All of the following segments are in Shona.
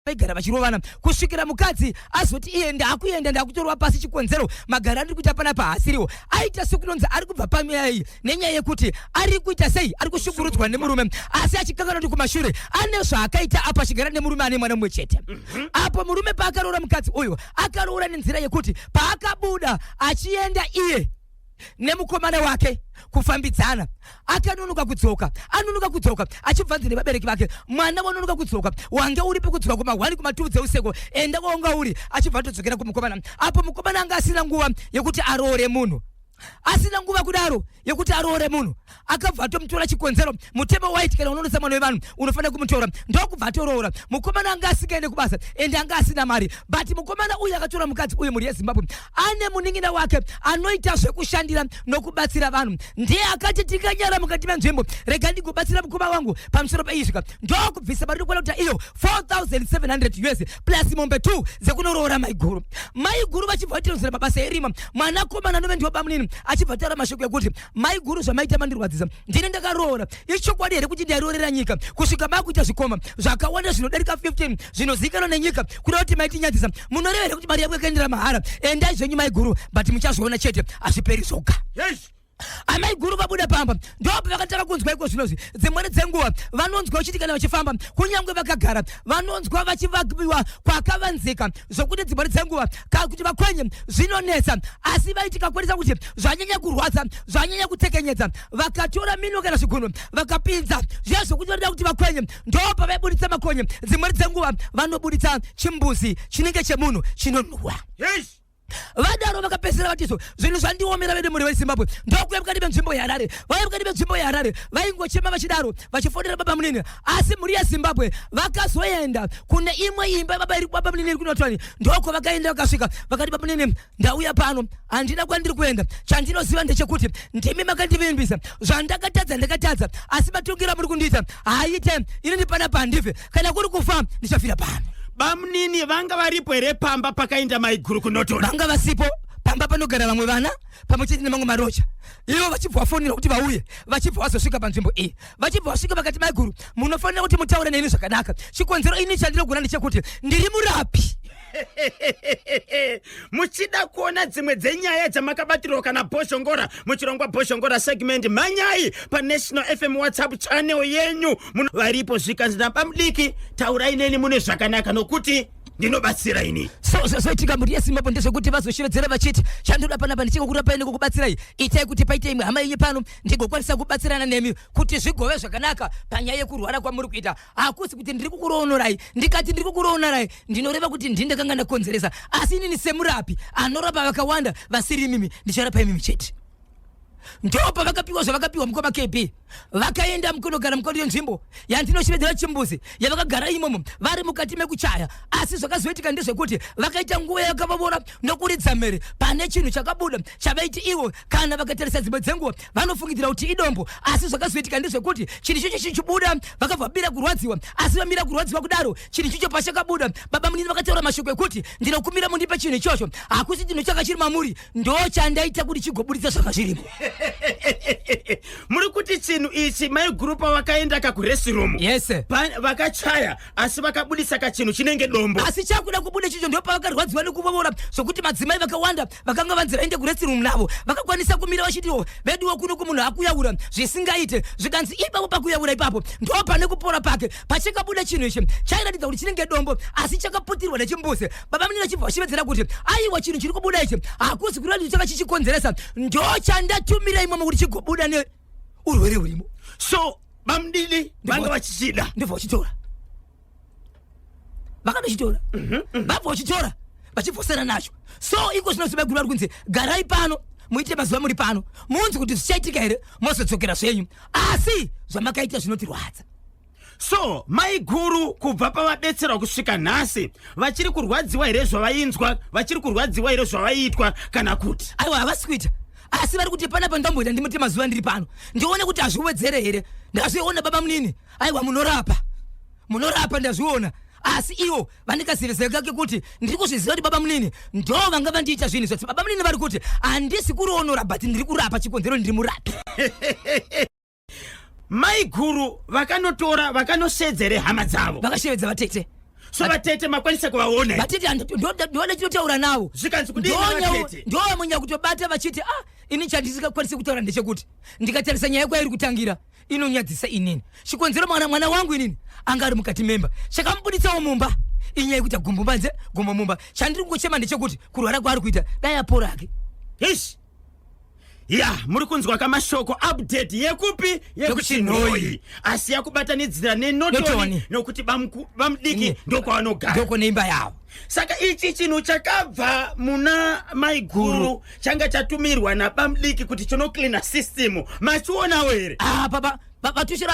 vaigara vachirovana kusvikira mukadzi azoti iye ndakuenda ndakutorwa pasi chikonzero magara ari kuita panapa haasiriwo. Aita sekunonzi ari kubva pamweya iyi nenyaya yekuti ari kuita sei ari kushukurudzwa nemurume asi achikanganwa kuti kumashure ane zvaakaita apa achigara nemurume ane mwana mumwe chete. Apo murume paakaroora mukadzi uyu akaroora nenzira yekuti paakabuda achienda iye nemukomana wake kufambidzana akanonoka kudzoka achibvanze nevabereki vake mwana wanonoka kudzoka wange uri pekudzoka kuma1 kuma2 dzeuseko enda kwaunga uri achibva todzokera kumukomana. Apo mukomana anga asina nguva yekuti aroore munhu akabva atomutora chikonzero mutemo waiti kana unonosa mwana wevanhu unofanira kumutora ndokubva atoroora. Mukomana anga asikaende kubasa ende anga asina mari but mukomana uyu akatora mukadzi uyu muri yeZimbabwe ane munin'ina wake anoita zvekushandira nokubatsira vanhu ndiye akati tikanyara mukati menzvimbo rega ndigobatsira mukoma wangu pamusoro peizvika ndokubvisa mari nokwana kuti iyo 4700 US plus mombe 2 zekunoroora maiguru vachibva vatirozera mabasa erima mwanakomana anove ndiwo bamunini achibva taura mashoko ekuti maiguru zvamaita mandirwadzisa ndine ndakaroora ichokwadi here kuti ndairoorera nyika kusvika makuita zvikoma zvakawanda zvinodarika 15 zvinozivikanwa nenyika kuda kuti maitinyadzisa munoreva here kuti mari yako yakaendera mahara endai zvenyu maiguru but muchazviona chete hazviperi zvoga. Amaiguru vabuda pamba ndopo vakataka kunzwa iko zvinozvi dzimweni dzenguva vanonzwa uchitikana vachifamba kunyange vakagara vanonzwa vachivakiwa kwakavanzika zvokuti dzimweni dzenguva kuti vakwenye zvinonetsa asi vaitika kwanisa kuti zvanyanya kurwadza zvanyanya kutekenyedza vakatora minwe kana zvigunwe vakapinza zviya zvokuti vanoda kuti vakwenye ndopo vaibuditsa makonye dzimweni dzenguva vanobuditsa chimbuzi chinenge chemunhu chinonhuhwa. Vadaro vakapesera vatiso zvinhu zvandiomera vedu muri veZimbabwe ndokuya mukati menzvimbo yeHarare vaya mukati menzvimbo yeHarare vaingochema vachidaro vachifonera baba munini asi muri yeZimbabwe vakazoenda kune imwe imba baba munini iri kunotwani ndoko vakaenda vakasvika vakati baba munini ndauya pano handina kwandiri kuenda chandinoziva ndechekuti ndimi makandivimbisa zvandakatadza ndakatadza asi matongira muri kundiita haite ini panapa handife kana kuri kufa ndichafira pano. Bamunini vanga varipo here pamba pakaenda maiguru kunotora? Vanga vasipo pamba panogara vamwe vana pamwechete nemamwe marocha ivo vachibva vafonera kuti vauye vachibva vazosvika panzvimbo iyi vachibva vasvika pakati maiguru munofanira kuti mutaure neni zvakanaka chikonzero ini chandinogona ndechekuti ndiri murapi. Muchida kuona dzimwe dzenyaya dzamakabatirwa kana Bhoshongora muchirongwa Bhoshongora segment manyai pa National FM WhatsApp channel yenyu varipo zvikanzina pamudiki taurai neni mune zvakanaka nokuti ndinobatsira ini. So tikamuri yeZimbabwe ndezvekuti vazoshevedzera vachiti chandoda panapa ndichingokura paine kukubatsirai itai kuti paite imwe hama yenyu pano ndigokwanisa kubatsirana nemi kuti zvigove zvakanaka panyaya yekurwara kwamuri kuita hakusi kuti ndiri kukuroonorai ndikati ndiri kukuroonorai ndinoreva kuti ndinde kanga ndakonzeresa asi inini semurapi anorapa vakawanda vasiri mimi ndicharapa imimi chete. Ndopa vakapiwa zvavakapiwa mukoma KB vakaenda mukunogara mukati yenzvimbo yandinoshevedzera chimbuzi yavakagara imomo vari mukati mekuchaya asi zvakazoitika ndezvekuti vakaita nguva yakavavora nokuridza mhere pane chinhu chakabuda chavaiti ivo kana vakatarisa dzimwe dzenguva vanofungidzira kuti idombo asi zvakazoitika ndezvekuti chinhu chocho chichibuda vakabva vamira kurwadziwa asi vamira kurwadziwa kudaro chinhu chocho pachakabuda baba munini vakataura mashoko ekuti ndinokumira mundipe chinhu ichocho hakusi chinhu changa chiri mamuri ndo chandaita kuti chigobuditsa zvanga zvirimo. Muri kuti chinhu ichi maiguru pavakaenda kakurestroom yes vakachaya asi vakabudisa kachinhu chinenge dombo asi chakuda kubuda chicho ndio pavakarwadziwa nekuvavora zvokuti madzimai vakawanda vakanga vanzira ende kurestroom navo vakakwanisa kumira vachitiwo veduwo kuno kumunhu akuyaura zvisingaite zvikanzi ipapo pakuyaura ipapo ndo pane kupora pake pachakabuda chinhu ichi chairatidza kuti chinenge dombo asi chakaputirwa nechimbuzi baba munini achibva vachivedzera kuti aiwa chinhu chiri kubuda ichi hakusi kurati changa chichikonzeresa ndo chandatumira imomo kuti chigobuda ne urwere urimo. So bamdili vanga vachichida ndibva vachitora vakanochitora vabva vachitora vachibvosera nacho so iko zvinoziva iguru vari kunzi garai pano muite mazuva muri pano munzi kuti zvichaitika here mozodzokera zvenyu asi zvamakaita zvinotirwadza. So maiguru kubva pavadetsera kusvika nhasi vachiri kurwadziwa here zvavainzwa vachiri kurwadziwa here zvavaiitwa kana kuti aiwa havasi kuita asi vari kuti panapa ndamboita ndimuti mazuva ndiri pano ndione kuti hazviwedzere here ndazviona baba munini aiwa munorapa ndazviona asi ivo vandikazivizeka kuti ndiri kuzviziva kuti baba munini ndo vanga vandiita zvinhu zvati baba munini vari kuti handisi kuroonora but ndiri kurapa chikonzero ndiri murapi. Maiguru vakanotora vakanosedzere hama dzavo vakashevedza vatete so vatete makwanisa kuvaone vatete ndoda chinotaura nawo zvikanzi kudini vatete ndo munya kutobata vachiti ini chandisingakwanisi kutaura ndechekuti ndikatarisa nyaya kwairi kutangira inonyadzisa inini chikonzero mwana wangu inini anga ari mukati memba chakamubuditsawo mumba inyaya yekuti gumbumbanze gumbo mumba chandiri kungochema ndechekuti kurwara kwaari kuita dai apora ake ishi ya muri kunzwa kamashoko update yekupi yekuchinhoi asi yakubatanidzira nenotoni nokuti bamudiki ndokwavanogara ndoko neimba yavo saka ichi chinhu chakabva muna maiguru changa chatumirwa nabamudiki kuti chinoklina system machionawo here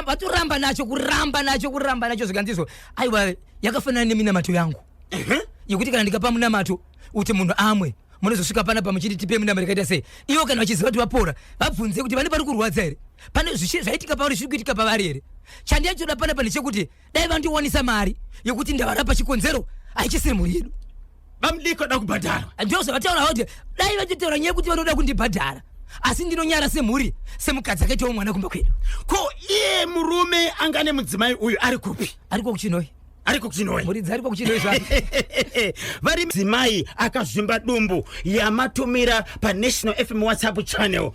vatoramba nacho kuramba nacho zvikanzizvo aiwa yakafanana neminamato yangu yekuti kana ndikapa munamato kuti munhu amwe munozosvika panapa muchiti tipe munamato yakaita sei ivo kana vachiziva kuti vapora vabvunze kuti vane pari kurwadza here pane zvaitika pavari zviri kuitika pavari here chandiyachoda panapa ndechekuti dai vandiwanisa mari yekuti ndavarapa chikonzero haichisiri mhuri yedu bamudiki oda kubhadhara ndozvavataura kuti dai vachitaura nyaya yekuti vanoda kundibhadhara asi ndinonyara semhuri semukadzi akaitawo mwana kumba kwedu ko iye murume angane mudzimai uyu ari kupi ariko kuchinoi ariko kuchinoi muridzi ariko kuchinoi zvake vari mudzimai akazvimba dumbu yamatumira paNational FM WhatsApp channel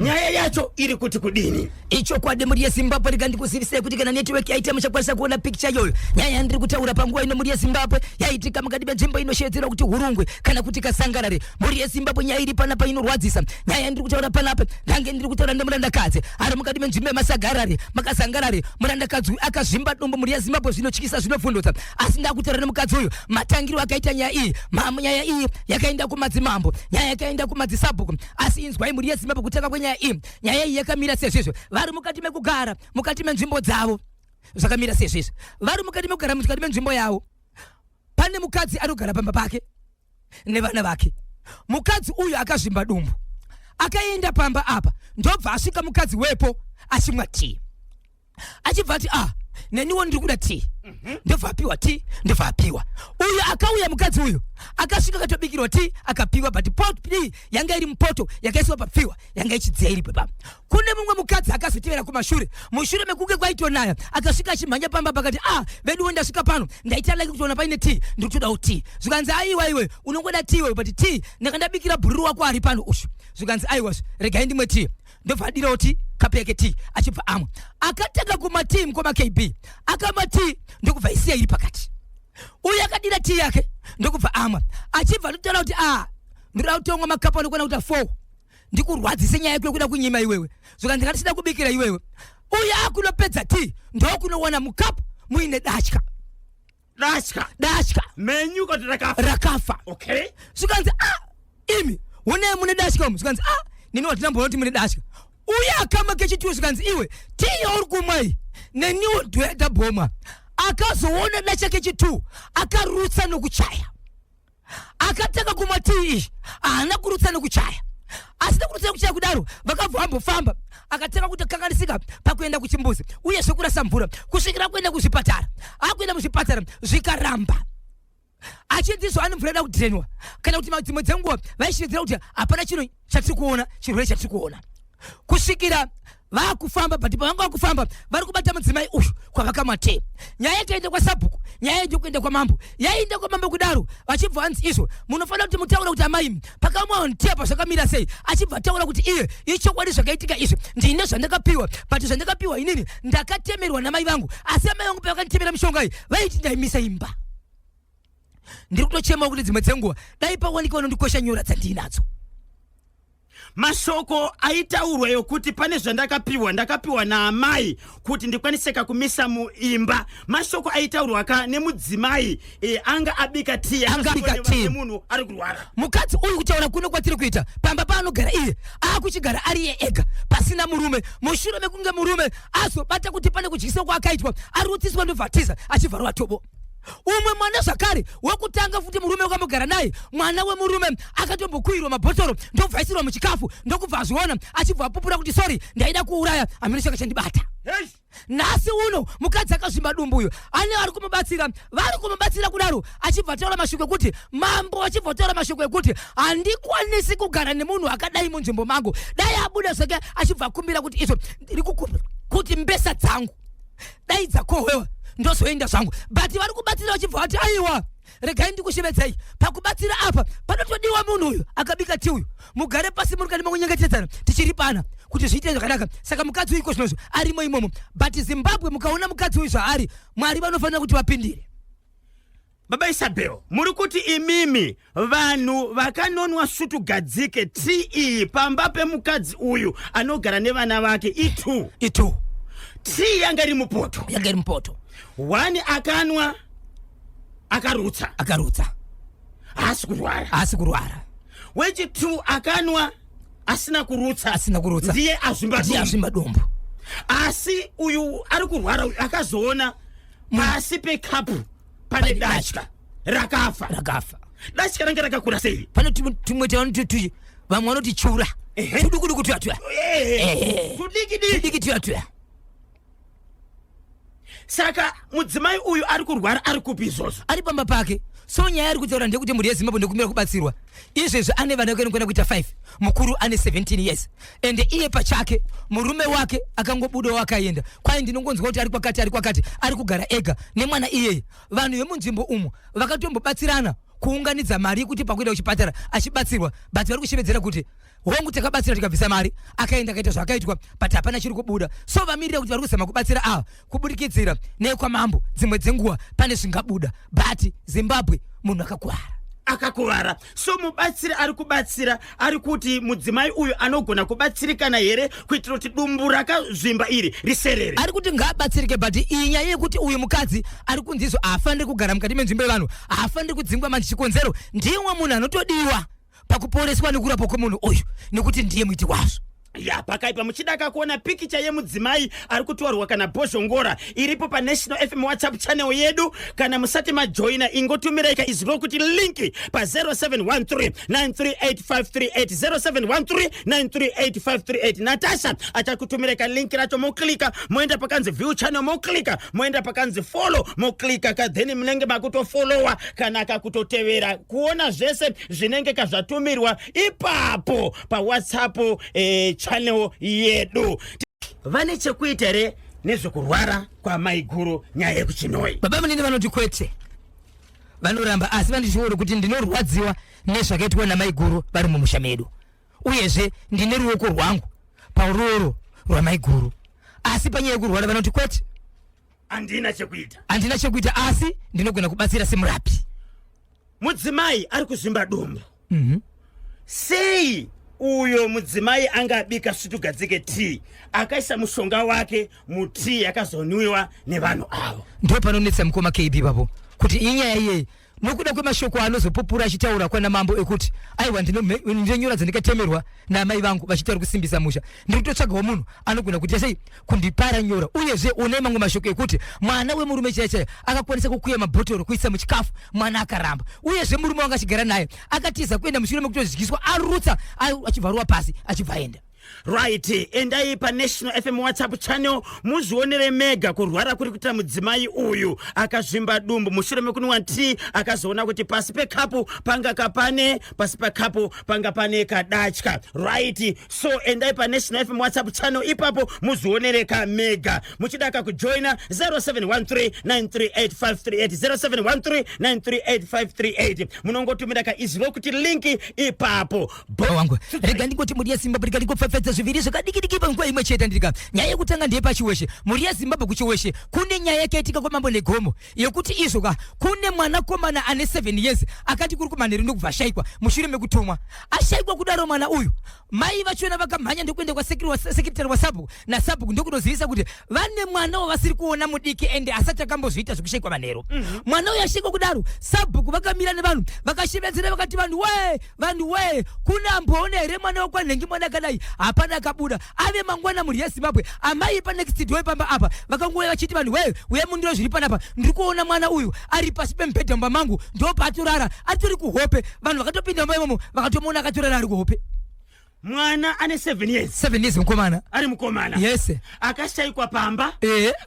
nyaya yacho iri kuti kudini ichokwadi muri yezimbabwe rigandikuzivisei kuti kana netiweki yaita muchakwanisa kuona pikicha iyoyo nyaya yandiri kutaura panguva ino muri yezimbabwe yaitika mukati menzvimbo inoshedzera kuti hurungwe kana kuti kasangarare muri yezimbabwe nyaya iri panapa inorwadzisa nyaya yandiri kutaura panapa ndange ndiri kutaura nemurandakadzi ari mukati menzvimbo yemasagarare makasangarare murandakadzi akazvimba dumbu muri yezimbabwe zvinotyisa zvinovhundutsa asi ndakutaura nemukadzi uyu matangiro akaita nyaya iyi nyaya iyi yakaenda kumadzimambo nyaya yakaenda kumadzisabhuku asi inzwai muri yezimbabwe kutanga kwenyaya nyaya iyi yakamira sezvizvo vari mukati mekugara mukati menzvimbo dzavo zvakamira sezvizvo vari mukati mekugara mukati menzvimbo yavo pane mukadzi anogara pamba pake nevana vake mukadzi uyu akazvimba dumbu akaenda pamba apa ndobva asvika mukadzi wepo achimwa tii achibva ati neniwo ndiri kuda tii ndobva apiwa tii ndobva apiwa uyu akauya mukadzi uyu akasvika akatobikirwa tii akapiwa but pot tii yanga iri mupoto yakaiswa papfiwa yanga ichidziya iri pepa kune mumwe mukadzi akazotevera kumashure mushure mekunge kwaitonaya akasvika achimhanya pamba pakati veduwo ndasvika pano ndaitalaki kutoona paine tii ndiri kutodawo tii zvikanzi aiwa iwe unongoda tii iwe but tii ndakandabikira bhururu wako ari pano ushu zvikanzi aiwazvo regai ndimwe tii ndobva adirawo tii kapu yake tii achibva amwe akatanga kuma tii mukoma KB akama tii ndokubva isiya iri pakati uyu akadira tii yake ndokubva amwa achibva ndotaura kuti ndinoda kutonga makapu anokwana kuita 4 ndikurwadzise nyaya yako yokuda kunyima iwewe zvokanzi ngatisida kubikira iwewe uyu akunopedza tii ndokunowana mukapu muine datya menyu kuti rakafa okay zvokanzi imi une mune datya umu zvokanzi nini watinamboona kuti mune datya uye akama kechituo zvikanzi iwe tii yauri kumwai neniwo ndoyaita bhoma akazoona dacha kechitu akarutsa nokuchaya akatanga kumwa tii izvi haana kurutsa nokuchaya asina kurutsa nokuchaya kudaro vakabva vambofamba akatanga kutokanganisika pakuenda kuchimbuzi uye zvekurasa mvura kusvikira kuenda kuzvipatara akuenda muzvipatara zvikaramba achinzizvo ane mvura ida kudhirenwa kana kuti dzimwe dzenguva vaishivedzera kuti hapana chino chatiri kuona chirwere chatiri kuona kusvikira vakufamba but pavanga vakufamba vari kubata mudzimai uyu kwavakamate nyaya ikaenda kwasabhuku nyaya ije kuenda kwamambo yaenda kwamambo kudaro vachibva vanzi izvo munofanira kuti mutaura kuti amai pakamwa ntepa zvakamira sei achibva taura kuti iye ichokwadi zvakaitika izvi ndine zvandakapiwa but zvandakapiwa inini ndakatemerwa namai vangu asi amai vangu pavakanditemera mishonga iyi vaiti ndaimisa imba ndiri kutochemawo kuti dzimwe dzenguva dai pawanika vanondikwesha nyora dzandinadzo mashoko aitaurwa yokuti pane ndakapiwa naamai kuti ndikwaniseka kumisa muimba mashoko aitaurwa ka nemudzimai anga abika tii munhu ari kurwara mukadzi uyu kutaura kuno kwatiri kuita pamba paanogara iye akuchigara ari iye ega pasina murume mushure mekunge murume azobata kuti pane kudyisa kwaakaitwa arutsiswa ndobvatiza achivharwa tobo umwe mwana zvakare wekutanga futi murume wakamugara naye mwana wemurume akatombokuirwa mabhotoro ndobvaisirwa muchikafu ndokubva azviona achibva apupura kuti sorry ndaida kuuraya hamene chaka chandibata nhasi uno mukadzi akazvimba dumbu uyo ane ari kumubatsira kudaro achibva taura mashoko ekuti mambo achibva taura mashoko ekuti handikwanisi kugara nemunhu akadai munzvimbo mangu dai abuda zvake achibva akumbira kuti izvo ndiri kukumbira kuti mbesa dzangu dai dzakohwewa ndozoenda zvangu. But vari kubatsira vachibva vati aiwa regai ndikushevedzai pakubatsira apa panotodiwa munhu uyu akabika ti uyu mugare pasi muri kani makunyengetedzana tichiri pana kuti zviite zvakanaka. Saka mukadzi uyu kozvinozvo arimo imomo. But Zimbabwe mukaona mukadzi uyu zvaari Mwari vanofanira kuti vapindire. Baba Isabel, muri kuti imimi vanhu vakanonwa svutugadzike tii pamba pemukadzi uyu anogara nevana vake itu tii yanga iri mupoto 1 akanwa akarutsa asi kurwara wechi 2 akanwa asina kurutsa ndiye azvimba dombo. Asi uyu ari kurwara uyu akazoona pasi pekapu pane dachka rakafa. Dachka ranga rakakura sei? Pane tumwe tavanoti vamwe vanoti chura tudukuduku tuyatuya tudiki. Saka mudzimai uyu ari kurwara ari kupi izvozvo? Ari pamba pake. So nyaya ari kutaura ndekuti mhuri yeZimbabwe ndokumira kubatsirwa. Izvezvi ane vana vanokwenda kuita 5. Mukuru ane 17 years. Ende iye pachake murume wake akangobuda wakaenda. Kwai ndinongonzwa kuti ari kwakati ari kugara ega nemwana iyeye. Vanhu vemunzvimbo umo vakatombobatsirana kuunganidza mari kuti pakuenda kuchipatara achibatsirwa. But vari kushevedzera kuti hongu takabatsira tikabvisa mari akaenda akaita zvakaitwa but hapana chiri kubuda. So vamirira kuti vari kuzama kubatsira ava kuburikidzira nekwamambo dzimwe dzenguva pane zvingabuda. But Zimbabwe munhu akakuvara. So mubatsiri ari kubatsira ari kuti mudzimai uyu anogona kubatsirikana here kuitira kuti dumbu rakazvimba iri riserere. Ari kuti ngaabatsirike but iyi nyaya yekuti uyu mukadzi ari kunzizo haafaniri kugara mukati menzvimbo yevanhu haafaniri kudzingwa mandichikonzero ndiye munhu anotodiwa pakuporeswa nekurapwa kwemunhu uyu nekuti ndiye muiti wazvo. Ya pakaipa muchidaka kuona pikicha yemudzimai ari kutaurwa kana Bhoshongora iripo pa National FM WhatsApp channel yedu. Kana musati majoina ingotumireka izvo kuti linki pa 0713938538 0713938538. Natasha achakutumireka linki racho moklika moenda pakanzi view channel moklika moenda pakanzi follow moklika kadheni mnenge makutofollowa kana kakutotevera kuona zvese zvinenge kazvatumirwa ipapo pa WhatsApp channel yedu. Vane chekuita here nezvekurwara kwamai guru nyaya yekuChinoi. Baba munini vanoti kwete vanoramba asi vandishoore kuti ndinorwadziwa nezvakaitwa namai guru vari mumusha medu uyezve ndine ruoko rwangu pauroro rwamai guru. Asi panyaya yekurwara vanoti kwete handina chekuita asi ndinogona kubatsira semurapi. Mudzimai ari kuzvimba dumbu. Sei uyo mudzimai angabika svutugadzike tii akaisa mushonga wake mutii yakazonwiwa nevanhu avo? Ndo panonetsa mukoma KB papo kuti inyaya iyeyi nokuda kwemashoko anozopupura achitaura kwana mambo ekuti aiwa ndinonyora dzandikatemerwa namai vangu vachitaura kusimbisa musha ndiri kutotsvagawo munhu anogona kuti sei kundipara nyora. Uyezve une mamwe mashoko ekuti mwana wemurume chaiye akakwanisa kukuya mabhotoro kuisa muchikafu mwana akaramba. Uyezve murume wanga achigara naye akatiza kuenda mushure mekutozigiswa arutsa achibvaruwa pasi achibva aenda. Right, endai pa National FM WhatsApp channel muzvionere mega kurwara kuri kuita mudzimai uyu akazvimba dumbu mushure mekunwa tii akazoona kuti pasi pekapu panga kapane pasi pekapu panga pane kadachka. Right, so endai pa National FM WhatsApp channel ipapo muzvionere ka mega muchidaka kujoina 0713938538 0713938538 munongotumira ka izvo kuti linki ipapo. Wangu rega ndingoti muri yaZimbabwe rega ndingopfepfedza zviviri zvakadiki panguva imwe chete ndika nyaya yekutanga ndiye pachiweshe muri yaZimbabwe kuchiweshe kune nyaya yakaitika kwamambo negomo yekuti izvoka kune mwanakomana ane 7 years akati kuri kumanheru ndokubva ashayikwa mushure mekutumwa ashayikwa kudaro mwana uyu mai vachona vakamhanya ndokuenda kwasekretari wasabhuku nasabhuku ndokutozivisa kuti vane mwana wavasiri kuona mudiki ende asati akambozviita zvekushayikwa manheru. Mwana uyu ashayikwa kudaro sabhuku vakamira nevanhu vakashevedzera vakati vanhu we kuna amboona here mwana wakwanhengi mwana akadai hapana akabuda ave mangwana muri yeZimbabwe amai pa next door pamba apa vakangouya vachiti vanhu uye mundiro zviri panapa ndiri kuona mwana uyu ari pasi pemubhedha mumba mangu ndo paatorara atori kuhope vanhu vakatopinda mumba imomo vakatomuona akatorara ari kuhope. Mwana ane 7 years. 7 years mukomana. Ari mukomana. Yes. Akashayikwa pamba.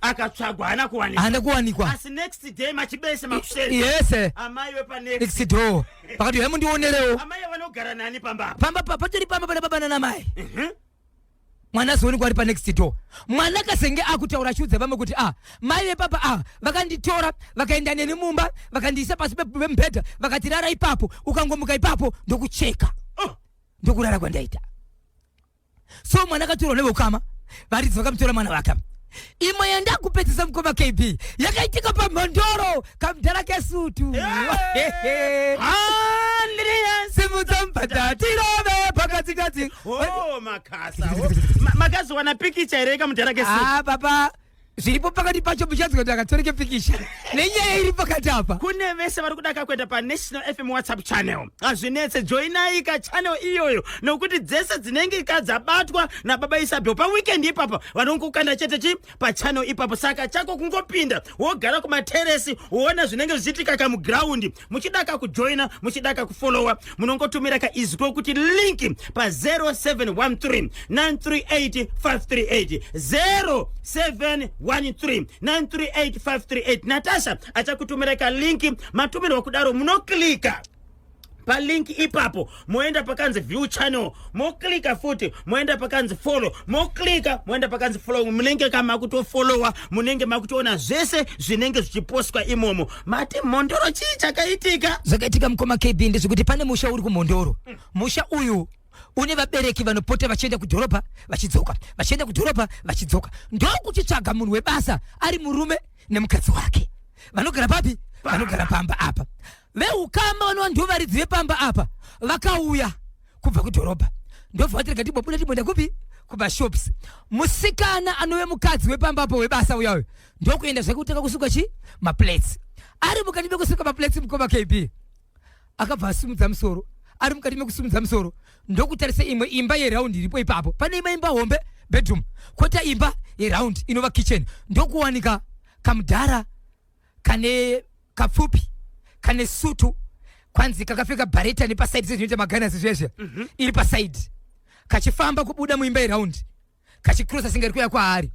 Akatsvagwa hana kuwanikwa. Asi next day machibese makushenda. Yes. Amai wepa next door. Pakati hemu ndionerewo. Amai vanogara nani pamba. Pamba patori pamba pana baba nana mai. mwana zoni kwari pa next door. Mwana kasenge akutaura chudza vamwe kuti mai vepapa vakanditora vakaenda neni mumba vakandiisa pasi pembedha vakatirara ipapo ukangomuka ipapo ndokucheka. Ndokurara kwandaita. So mwana katorwa neveukama varidzi vakamutora mwana vaka. Imwe yenda kupedzisa mukoma KB yakaitika pa Mondoro kamudhara kesutu. Simudzambata tirove pakati. Makazi wana pikicha ere kamudhara kesutu. Papa zviripo pakati pacho muchadzi kuti akatoreke pikisha nenyaya iri pakati apa. Kune vese vari kudaka kuenda pa National FM WhatsApp channel. Azvinetse joinai ka channel iyoyo nokuti dzese dzinenge kadzabatwa na baba Isabel pa weekend ipapa vanongokanda chete pa channel ipapo. Saka chako kungopinda wogara kuma terrace uona zvinenge zvichitika ka mu ground. Muchidaka kujoina, muchidaka kufollowa, munongotumira ka izwi kuti link pa 0713 938 538 0713 938 538. Natasha achakutumira ka link, matumirwa kudaro munoklika pa link ipapo moenda pakanzi view channel, moklika futi moenda pakanzi follow, moklika moenda pakanzi follow, munenge kama kutofollowa munenge makutoona zvese zvinenge zvichipostwa imomo. Mati Mondoro chii chakaitika? Zvakaitika mukoma KB ndezvekuti pane musha uri kuMondoro. Musha uyu une vabereki vanopota vachienda kudhorobha vachidzoka, vachienda kudhorobha vachidzoka. Ndokuchitsvaga munhu webasa ari murume nemukadzi wake. Vanogara papi? Vanogara pamba apa. Veukama vanovanhu varidzi vepamba apa vakauya kubva kudhorobha. Ndobva vati rega tibobuda tiboenda kupi? Kumashops. Musikana anove mukadzi wepamba apo webasa uyayo ndokuenda zvake kutanga kusuka maplates. Ari mukati mekusuka maplates mukoma KB akabva asimudza musoro. Ari mukati mekusumudza musoro ndokutarisa imwe imba yeraundi iripo ipapo. Pane imwe imba hombe bedroom, kwota imba yeraundi inova kitchen. Ndokuwanika kamudhara kane kapfupi kane sutu kwanzi kakapfeka bareta nepaside sezvinoita maganasi zveshe iri paside kachifamba kubuda muimba yeraundi kachikrosa singari kuya kwaari.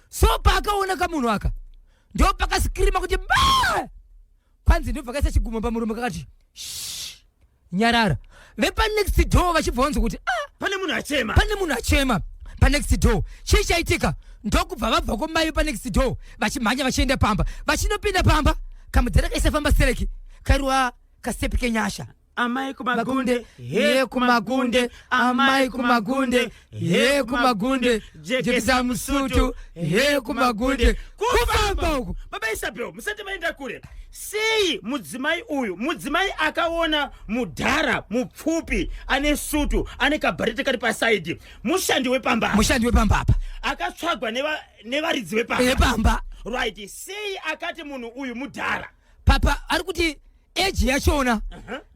So paakaona kamunhu aka ndo pakaskrima kuti ba kwanzi ndobva kaisa chigumo pamurume kakati nyarara. Vepa next door vachibvonza kuti pane munhu achema, pane munhu achema pa next door. Chii chaitika? Ndokubva vabva komai pa next door vachimhanya vachienda pamba. Vachinopinda pamba kamudhara kaisa famba stereki kariwa kastepi kenyasha. Amai kumagunde, he kumagunde, amai kumagunde, he kumagunde, jekisa musutu, he kumagunde, kufamba huku. Baba Isabel, musati maenda kure. Sei mudzimai uyu, mudzimai akaona mudhara mupfupi ane sutu ane kabarete kari paside, mushandi wepamba. Mushandi wepamba apa akatsvagwa nevaridzi vepamba. Right, sei akati munhu uyu mudhara. Papa ari kuti age yachona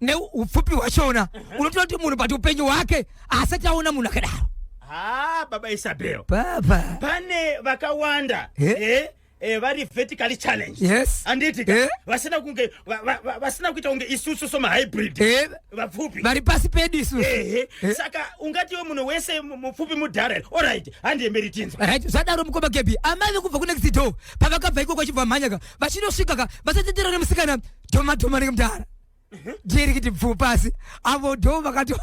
neupfupi hwachona unotoona kuti munhu pati upenyu hwake asati aona munhu akadaro. Baba Isabel, Papa pane vakawanda vari vertically challenged. Yes. Anditi vasina kuita kunge isusu soma hybrid vapfupi vari pasi pedu isusu. Saka ungati we munhu wese mupfupi mudhara. Alright, handiyemberi tinzwa. Right, zvadaro mukoma KB amai vekubva kunext door pavakabva ikoko vachibva mhanyaka vachinosvika ka vasatetera nemusikana dhoma nemudhara ndirikiti bvu pasi avo ndo vakati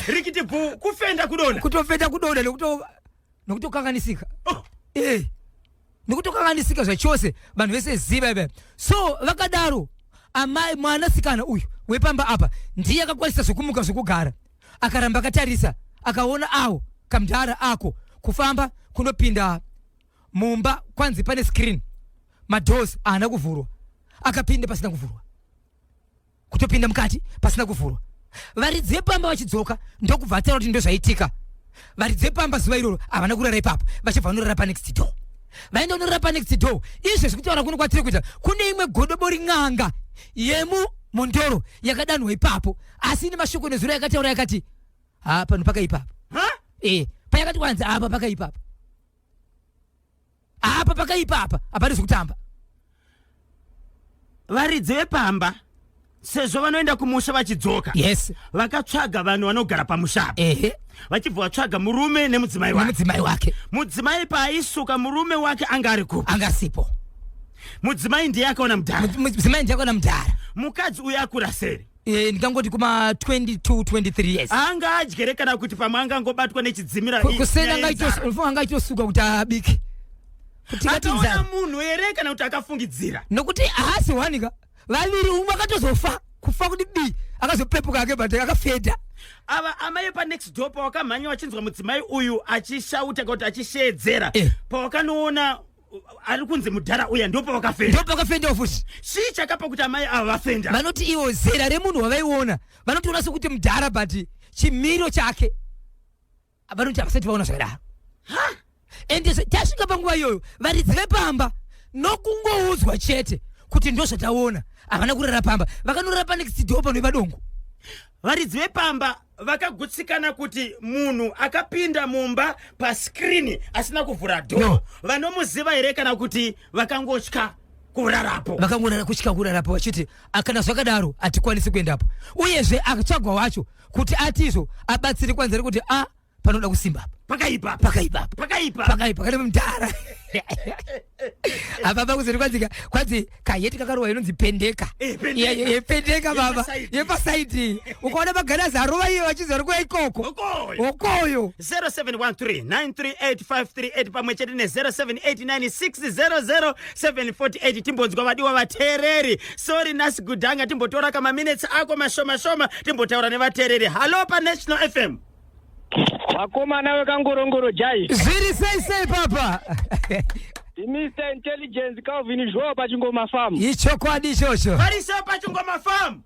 rikiti bvu kufenda kudonda kutofenda kudonda nokutokanganisika nokutokanganisika zvachose vanhu vese ziva ive. So vakadaro amai mwanasikana uyu wepamba apa ndiye akakwanisa zvokumuka zvokugara akaramba akatarisa akaona awo kamudhara ako kufamba kunopinda mumba kwanzi pane screen madoors haana kuvhurwa akapinda pasina kuvhurwa kutopinda mukati pasina kuvhurwa. Varidzi vepamba vachidzoka ndokubva ataura kuti ndozvaitika. Varidzi vepamba zuva iroro havana kurara ipapo vachibva vanorara pa next door. Vaenda kunorara pa next door. Izvo zvekutaura kuno kwatiri kuita kune imwe godobori n'anga yemuMondoro yakadanhwa ipapo asi ine mashoko nezuro yakataura yakati pano pakaipapo. Payakati kwanzi apa pakaipapo. Apa pakaipapa hapari zvekutamba. Varidzi vepamba sezvo vanoenda kumusha vachidzoka. Yes. Vakatsvaga vanhu vanogara pamusha. Vachibva vatsvaga murume nemudzimai wake. Mudzimai paaisuka murume wake anga ari kupi? Anga asipo. Mudzimai ndiye akaona mudhara. Mudzimai ndiye akaona mudhara. Mukadzi uyu akura seri. ndikangoti kuma 22 23 years anga adyere kana kuti pamwe angangobatwa nechidzimira kusena ngaitosuka kuti abike kuti ataona munhu ere kana kuti akafungidzira nokuti haasi wanika vaviri umwe akatozofa kufa kuti akazopepuka ake but akafedha ava amai panext door pawakamhanya wachinzwa mudzimai uyu achishauta kuti achishedzera pawakanoona ari kunzi mudhara uya ndopawakafenda futi chii chakapa kuti amai ava vafenda vanoti iwo zera remunhu wavaiona vanotoona sekuti mudhara but chimiro chake vanoti havasati vaona zvakadaro ende tasvika panguva iyoyo varidzi vepamba nokungoudzwa chete kuti ndozvataona havana kurara pamba vakanorara panext door pano vadongo varidzi vepamba vakagutsikana kuti munhu akapinda mumba paskrini asina kuvhura dhoo vanomuziva here kana kuti vakangotya kurarapo vakangorara kutya kurarapo vachiti kana zvakadaro hatikwanisi kuendapo uyezve akatsvagwa wacho kuti atizvo abatsiri kwanzari kuti panoda kusimba pakaipa kana mudhara apa kuzeri kwanzi kaheti kakarowa inonzi pendeka pendeka baba yepasaidi ukaona magarazi arova iye vachizari kuya ikoko okoyo 0713938538 pamwe chete ne0789600748 timbonzwa vadiwa vateereri sori nasi gudhanga timbotora kamaminitsi ako mashoma timbotaura nevateereri halo paNational FM Wakomana wekangorongoro jai. Zviri sei papa. Mr. Intelligence Calvin Joe pachingoma farm. Ichokwadi ichocho. Variso pachingoma farm.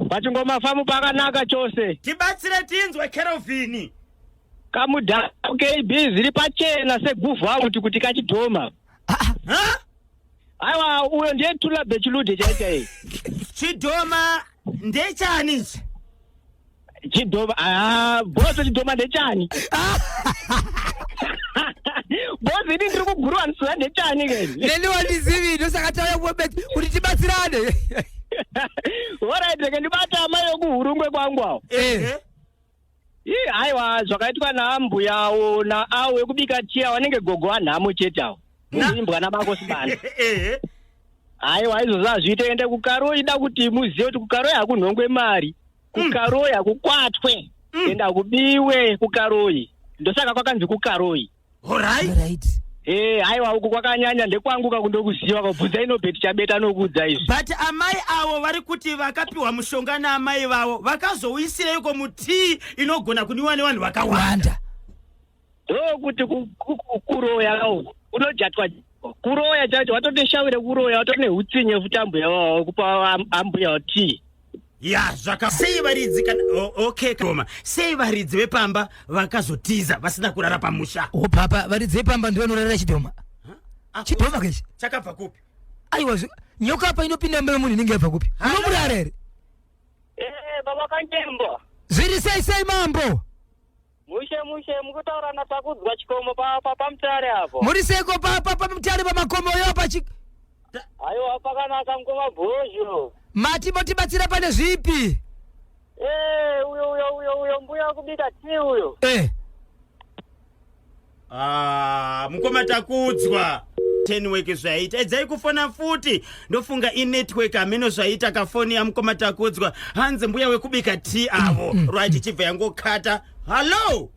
Pachingoma farm pakanaka chose. Tibatsire tinzwe Calvin. Kamudha KB ziri pachena seguvha kuti kachidhoma. Aiwa uyo ndiye tula bechilude chaite. Chidhoma ndechani? Chidhoma boso chidhoma ndechani? Bosi ndiri kugurwa nsura ndechani ke? Neni wandizivi ndosakatauya kuwebeti kuti tibatsirane. Alright reke ndibata amai okuhurungwe kwangu awo. Aiwa zvakaitwa naambu yawo naawo ekubika tia wanenge gogo anhamo chete awo. Imbwana bako sibana. Aiwa izvo zvazviite ende kukaro ida kuti muzive kuti kukaro yakunhongwe mari. Kukaroya kukwatwe enda kubiwe kukaroyi ndosaka kwakanzi kukaroyi. Alright. Aiwa uku kwakanyanya ndekwanguka kundokuziva kubvudza inobheti chabeta nokudza izvi. But amai avo vari kuti vakapiwa mushonga naamai vavo vakazouyisireiko mutii inogona kunwiwa nevanhu vakawanda. Ndokuti kuroya unojatwa kuroya chacho watoteshawire kuroya watone hutsinye futambuya wavo kupa ambuya tii. Ya sei varidzi kana okay koma sei varidzi vepamba vakazotiza vasina kurara pamusha. Papa varidzi vepamba ndivanorara chidhoma. Chidhoma kechi chakabva kupi? Aiwa nyoka apa inopinda mbele munhu inenge yabva kupi? Unomurara here? Baba Kanjembo. Zviri sei mambo? Mushe mukutaura natakudzwa chikomo pamutare apo. Muri seiko pamutare pamakomo yo pachi. Aiwa pakanaka mkomabhozho. Mati motibatsira pane zvipi? Uyo mbuya kubika tii uyo. Mukoma takudzwa. 10 weki zvaita edzai kufona futi ndofunga inetwork ameno zvaita kafoni ya mukoma takudzwa hanze mbuya wekubika tii avo right chibva yangokata. Hello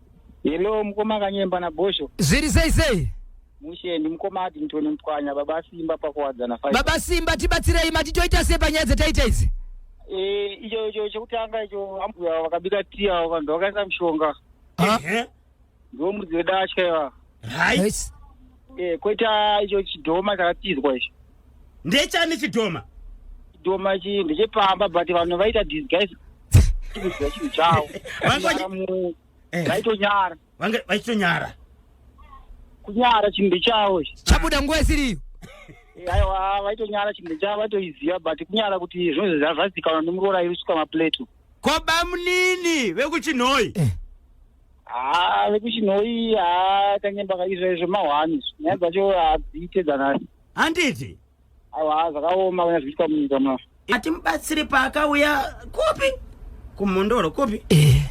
mukoma Kanyemba na Bosho. Zviri sei? Mushe ndi mukoma ati Ntoni Mtwanya baba Simba pakuwadzana 5. Baba Simba tibatsirei mati toita sei panyaya dzataita idzi? Icho chekutanga icho ambuya wakabika tii vanhu vakaisa mushonga. Ndo mudzi wedatya. Right. Koita icho chidhoma chakatizwa icho. Ndechani chidhoma? Chidhoma chi ndechepamba but vanhu vaita disguise. Chikudzwa chinhu chawo. Vaitonyara. Vaitonyara. Kunyara chimbi chawo chabuda nguva isiriyo. Aiwa vaitonyara chimbi chawo vaitoiziva but kunyara kuti zvinhu zvavhazikanwa nemuroora irisuka maplate. Koba munini vekuchinhoi. Vekuchinhoi Kanyemba kaizvo mahwani nyaya dzacho hadziitedzana. Handiti? Aiwa zvakaoma kana zviitwa munyika muno. Atimubatsiri paakauya kupi? Kumondoro kupi?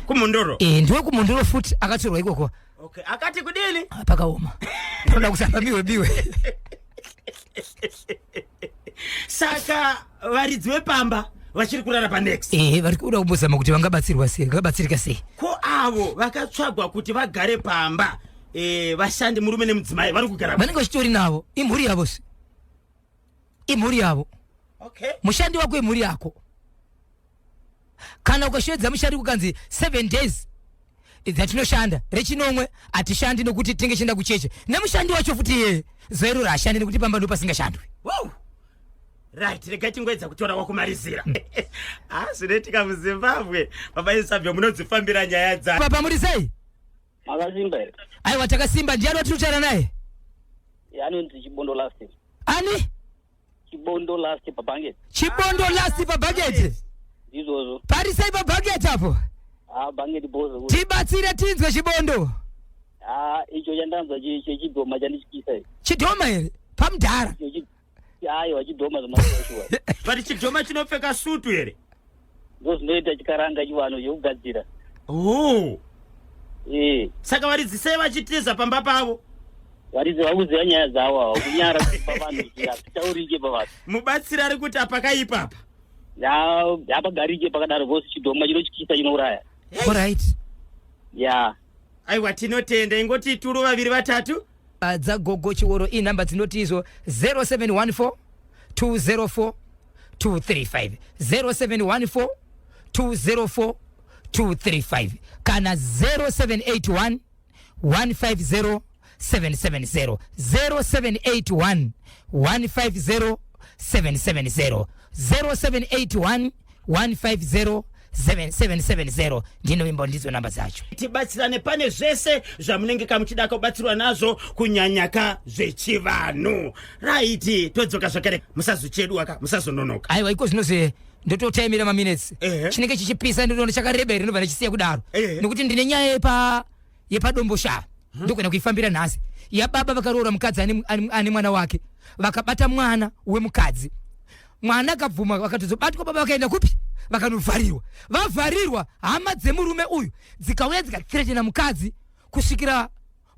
Kumondoro. Ndiwe kumondoro futi akatorwa ikoko. Okay, akati kudini? Pakaoma. Panoda kusamba biwe. Saka varidzi vepamba vachiri kurara panext vari kuda kumbozama kuti vangabatsirika sei ko avo vakatsvagwa kuti vagare pamba vashandi murume nemudzimai vari kugara vanenge vachitori navo imhuri yavo se imhuri yavo okay mushandi wako imhuri yako kana ukashedza mushandi kukanzi 7 days dzatinoshanda rechinomwe atishandi nokuti tinge chienda kucheche nemushandi wacho futi yeye zoero rashandi nekuti pamba ndo pasingashandwi wow right regai tingoedza kutora wakumarizira zvinetika muzimbabwe baba isabyo munodzifambira nyaya dza papa muri sei makasimba here aiwa takasimba ndiani watinotaura naye anonzi Chibondo last ani Chibondo last pabhangeti Chibondo last pabhageti izvozvo pari sei pabhageti apo bhangeti bozo tibatsire tinzwe Chibondo icho chandanzwa chechidhoma chandichikisa chidhoma here pamudhara aiwa chidhoma zvemashuwa vari chidhoma chinopfeka sutu here ndozvinoita chikaranga chivano chekugadzira saka varidzi sei vachitiza pamba pavo varidzi vakuziva nyaya dzavo kunyara pavanhu taurike pavanhu mubatsiri ari kuti apakaipa apa apagarike pakadaro vose chidhoma chinochikisa chinouraya alright aiwa tinotenda ingoti turu vaviri vatatu dzagogo chioro inhamba dzinoti izvo 0714 204 235 0714 204 235 kana 0781 150 770 0781 150 770 0781 150 7770 ndino imbo ndizo namba dzacho tibatsirane pane zvese zvamunenge kamuchida kubatsirwa nazvo kunyanyaka zvechivanhu raiti todzoka zvakare musazocheduaka musazononoka aiwa iko zvinoze ndototaimira maminutes chinenge chichipisa ndinoona chakareba here ndobva nechisiya kudaro nekuti ndine nyaya yepadombo shava ndokuenda kuifambira nhasi yababa vakaroora mukadzi ane mwana wake vakabata mwana wemukadzi mwana akabvuma vakatozobatwa baba vakaenda kupi vakanovharirwa vavharirwa hama dzemurume uyu dzikauya dzikathiretena mukadzi kusvikira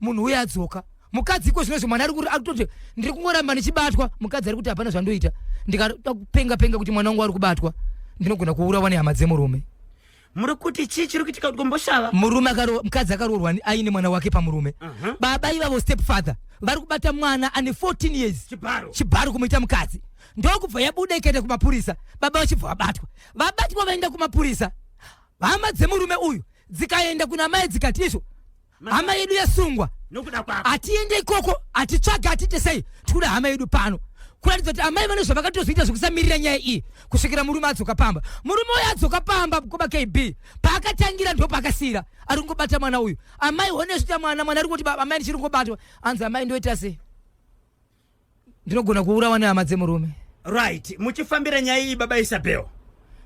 munhu uye adzoka mukadzi iko zvinozvo mwana ari kutoti ndiri kungoramba ndichibatwa mukadzi ari kuti hapana zvandoita ndikada kupenga kuti mwana wangu ari kubatwa ndinogona kuurawa nehama dzemurume muri kuti chii chiri kuitika kuti komboshava mukadzi akaroorwa aine mwana wake pamurume baba ivavo step father vari kubata mwana ane 14 years chibharo kumuita mukadzi ndokubva yabuda ikaenda kumapurisa baba vachibva vabatwa vaenda kumapurisa hama dzemurume uyu dzikaenda kuna mai dzikati izvo hama yedu yasungwa atiende ikoko atitsvaga atite sei tikuda hama yedu pano kuratidza kuti amai vane zvavakatozoita zvokusamirira nyaya iyi kusvikira murume adzoka pamba murume uyu adzoka pamba kuba KB paakatangira ndo pakasira ari kungobata mwana uyu amai one zvita mwana ari kuti amai ndichiri kungobatwa anzi amai ndoita sei ndinogona kuurawa nehama dzemurume right muchifambira nyaya iyi baba Isabel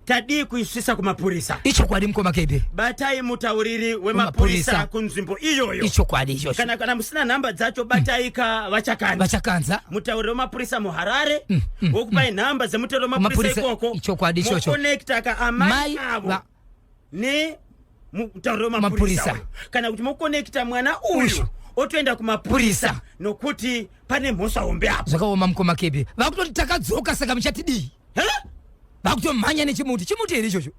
tadi kuisvisa kumapurisa ichokwadi mukoma KB batai mutauriri wemapurisa kunzvimbo iyoyo ichokwadi ichocho kana musina nhamba dzacho bataika vachakanza mutauriri wemapurisa muHarare wokupai nhamba dzemutauriri wemapurisa ikoko ichokwadi ichocho mukonekta kaamai avo ne mutauriri wemapurisa kana kuti mukonekta mwana uyu otoenda kumapurisa nokuti pane mhosva hombe apo zvakaoma mukoma KB vakutoti takadzoka saka muchatidii vakutomhanya nechimuti here ichocho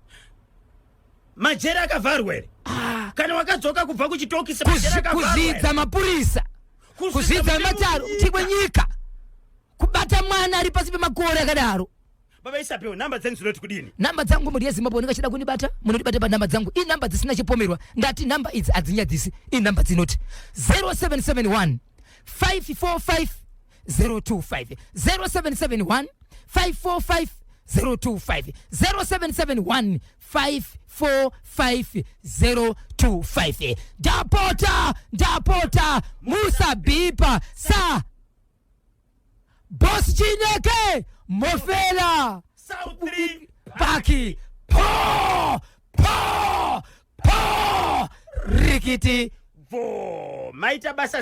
majeri akavharwa here kana wakadzoka kubva kuchitokisi kuzvidza mapurisa kuzvidza mataro tikwe nyika kubata mwana ari pasi pemakore akadaro baba Isabel nhamba dzenyu dzinoti kudini nhamba dzangu muri yeZimbabwe unenge achida kundibata munondibata panhamba dzangu inhamba dzisina chipomerwa ndati nhamba idzi hadzinyadzisi inhamba dzinoti 0771 545 025 0771 545 025 0771 545 025 ndapota musabipa sa boss Chineke mofela South Paki po rikiti vo maita basa